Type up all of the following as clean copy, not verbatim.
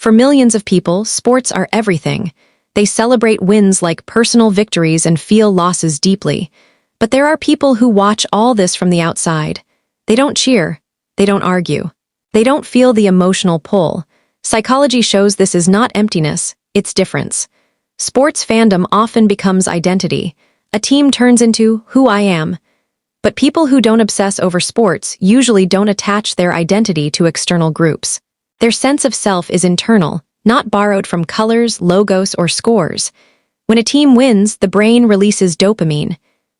For millions of people, sports are everything. They celebrate wins like personal victories and feel losses deeply. But there are people who watch all this from the outside. They don't cheer. They don't argue. They don't feel the emotional pull. Psychology shows this is not emptiness, it's difference. Sports fandom often becomes identity. A team turns into who I am. But people who don't obsess over sports usually don't attach their identity to external groups. Their sense of self is internal, not borrowed from colors, logos, or scores. When a team wins, the brain releases dopamine.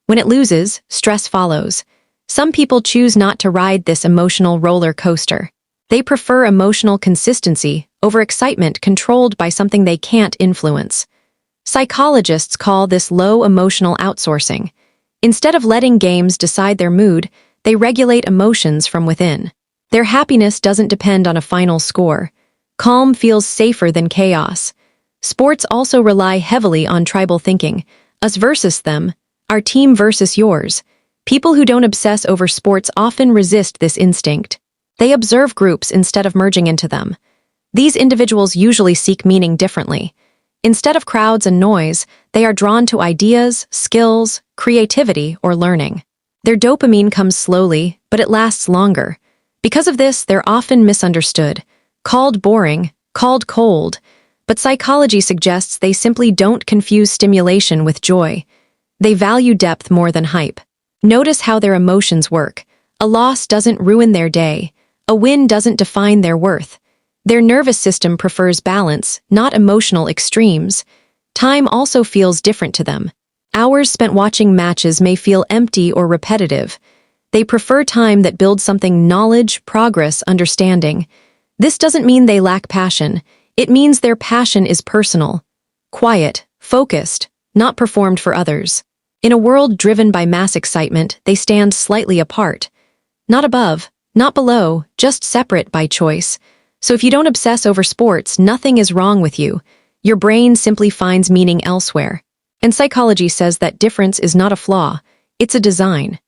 When it loses, stress follows. Some people choose not to ride this emotional roller coaster. They prefer emotional consistency over excitement controlled by something they can't influence. Psychologists call this low emotional outsourcing. Instead of letting games decide their mood, they regulate emotions from within. Their happiness doesn't depend on a final score. Calm feels safer than chaos. Sports also rely heavily on tribal thinking, us versus them, our team versus yours. People who don't obsess over sports often resist this instinct. They observe groups instead of merging into them. These individuals usually seek meaning differently. Instead of crowds and noise, they are drawn to ideas, skills, creativity, or learning. Their dopamine comes slowly, but it lasts longer. Because of this, they're often misunderstood, called boring, called cold, but psychology suggests they simply don't confuse stimulation with joy. They value depth more than hype. Notice how their emotions work. A loss doesn't ruin their day. A win doesn't define their worth. Their nervous system prefers balance, not emotional extremes. Time also feels different to them. Hours spent watching matches may feel empty or repetitive. They prefer time that builds something: knowledge, progress, understanding. This doesn't mean they lack passion. It means their passion is personal, quiet, focused, not performed for others. In a world driven by mass excitement, they stand slightly apart. Not above, not below, just separate by choice. So if you don't obsess over sports, nothing is wrong with you. Your brain simply finds meaning elsewhere. And psychology says that difference is not a flaw, it's a design.